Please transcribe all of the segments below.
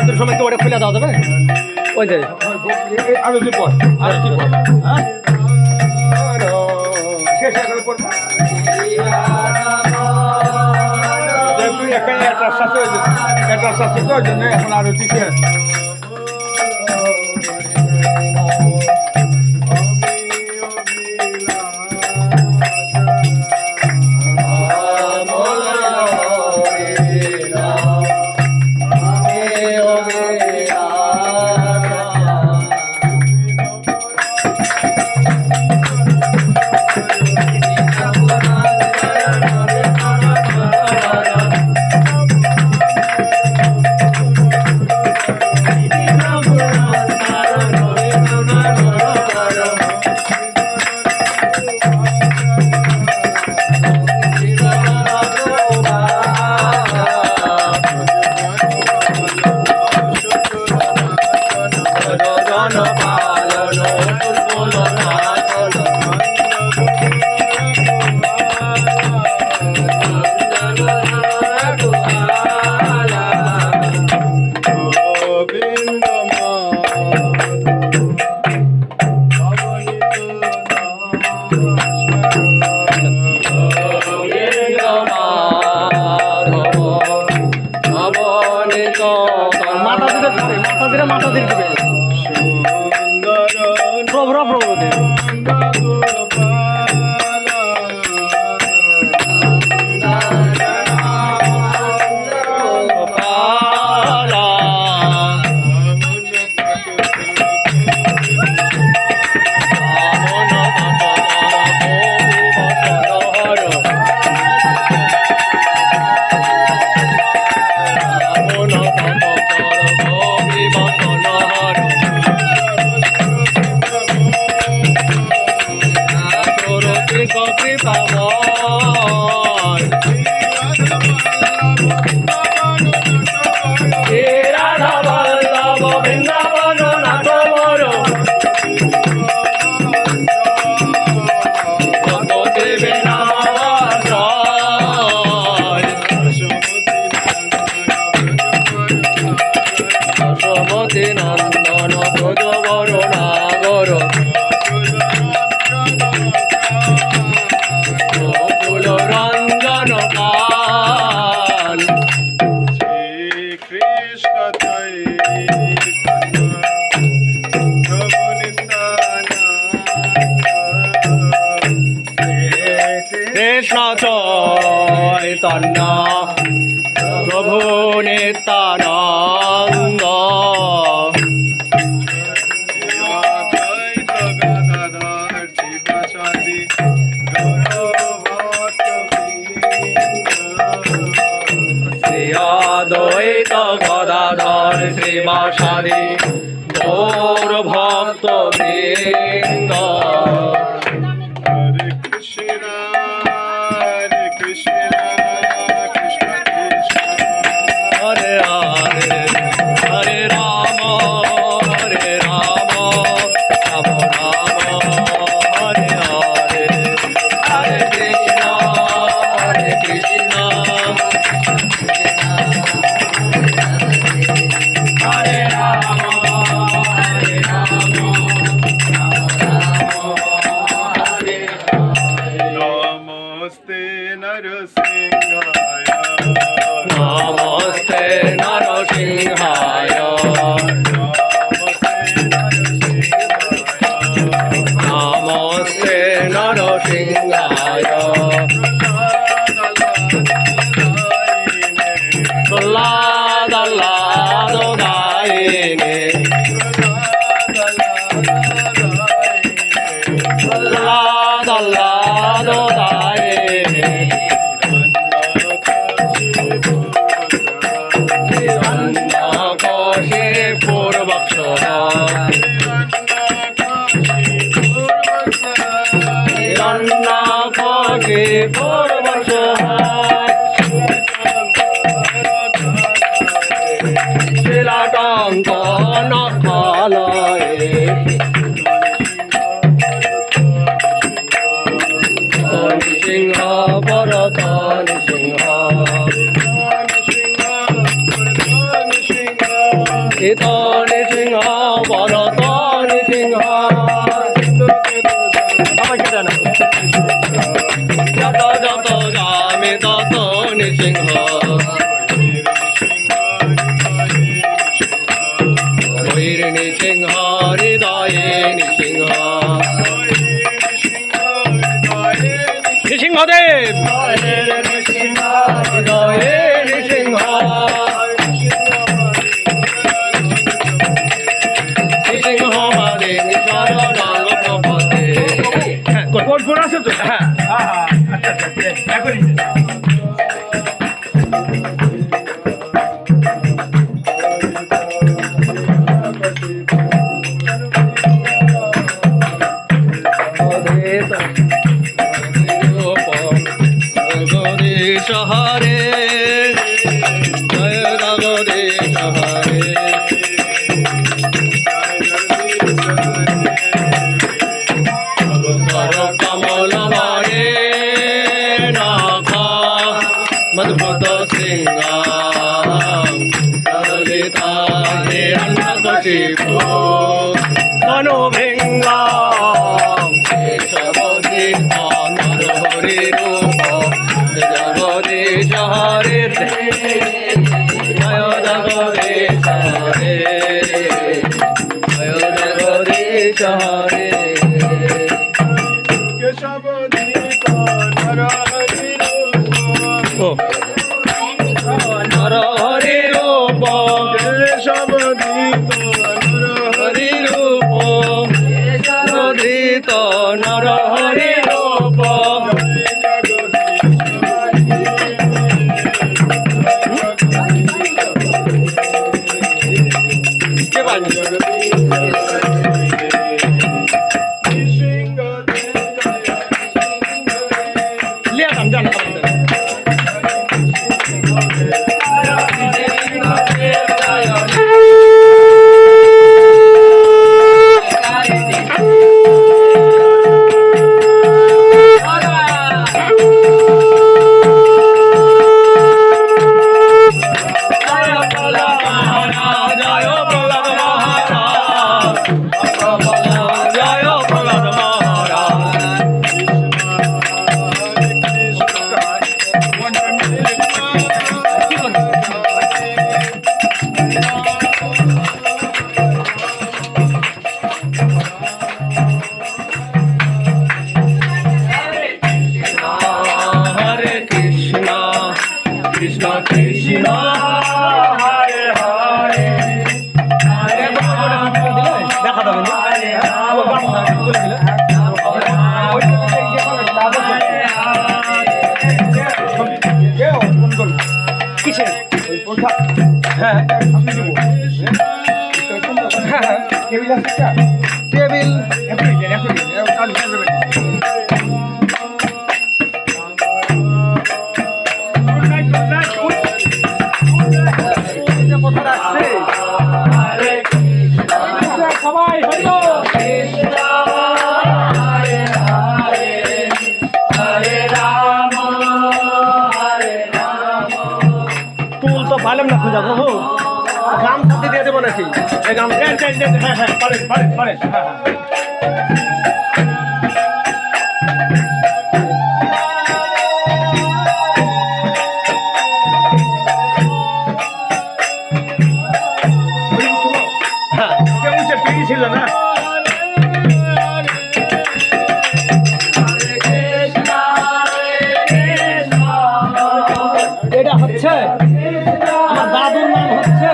একাত্তর সময় কি ওটা খুলে দেওয়া যাবে ওই যে আরো যে পর আরো কি পর শেষ একবার পর একটা শাস্তি একটা শাস্তি তো জন্য এখন আরো ঠিক আছে মাথা দিয়ে দিবে প্রভু প্রভু কৃষ্ণ চৈতন্য প্রভু নিত্যানন্দ শ্রী অদ্বৈত গদাধর শ্রীবাসাদি গৌর ভক্ত বৃন্দ Sinha চিত নৃসিংহ বরত নৃসিংহ সবাইকে জানা যত যত যামে তত নৃসিংহ বৈর নৃসিংহ হৃদয়ে নৃসিংহ নৃসিংহদেব হৃদয়ে নৃসিংহ নৃসিংহ মাদে শরণাগতপদে কোন কোন আছে তো হ্যাঁ হ্যাঁ হ্যাঁ আচ্ছা আচ্ছা এখনই জগদীশ হরে জয় জগদীশ হরে কর কমল বরে নাথ মধুপত সিংহ ললিতা হিরণ্যকশিপু অনুভৃঙ্গ কেশবদীপ নরহরি রূপ জগদীশ হরে জয় জগদীশ হরে জয় জগদীশ হরে নরহরি রূপ হরি রূপ নদিত নরহরি রূপ কে বানি লিয়া কাম জানা কৃষ্ণ কৃষ্ণ হরে হরে দেখা যাবে কিসের হ্যাঁ টেবিল সবাই হলো তুল তো পাইলাম না খুঁজা প্রভু গাম সাথে দিয়ে দেবো নাকি এই গাম হ্যাঁ হ্যাঁ পারেন পারেন পারেন হ্যাঁ ছিল না এটা হচ্ছে আমার দাদুর নাম হচ্ছে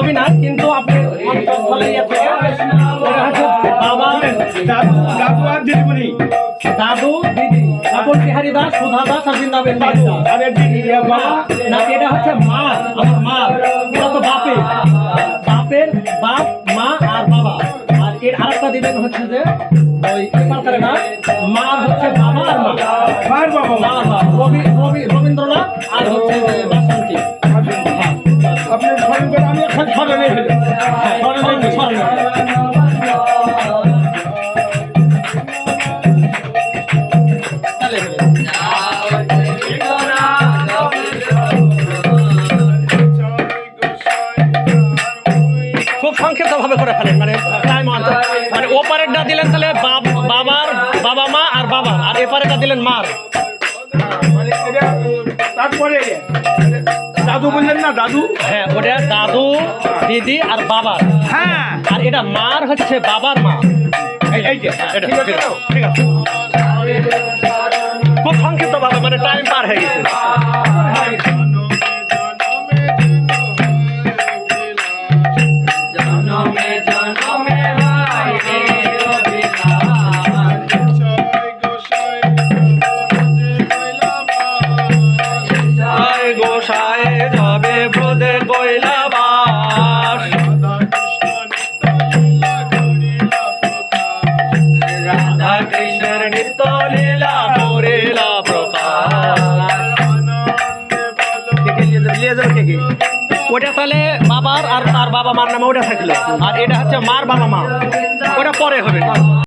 হবে না, কিন্তু আপনি অন্তঃস্থলে ইয়ে থেকে ওটা হচ্ছে বাবা, দাদু দাদু আর দিদিমণি দাদু, দিদি, আপন বিহারী দাস, সুধা দাস আর বৃন্দাবেন দাস। আরে দিদি বাবা না, এটা হচ্ছে মা, আমার মা, ওরা তো বাপের বাপ, মা আর বাবা। আর এর আরেকটা দিবেন হচ্ছে যে ওই এপারে না, মা হচ্ছে বাবা আর মা, মার বাবা মা বাবা, রবীন্দ্রনাথ আর হচ্ছে যে বাসন্তী। আপনি স্মরণ করে আমি এখন স্মরণে ফেলি খুব সংক্ষিপ্ত ভাবে করে ফেলেন, মানে টাইম মানে ওপারেরটা দিলেন তাহলে বাবার বাবা মা আর বাবা, আর এপারেরটা দিলেন মার। মানে এটা তারপরে দাদু বললেন না দাদু হ্যাঁ, ওটা দাদু, দিদি আর বাবার। হ্যাঁ আর এটা মার হচ্ছে বাবার মা। এই যে এটা ঠিক আছে তো? ঠিক আছে, খুব সংক্ষিপ্ত ভাবে, মানে টাইম পার হয়ে গেছে। গোসাই যাবে ব্রজে কইলা বাস, রাধা কৃষ্ণের নিত্য লীলা করিলা প্রকাশ। ওটা তাহলে বাবার আর তার বাবা মার নামে ওটা থাকলো, আর এটা হচ্ছে মার বাবা মা, ওটা পরে হবে।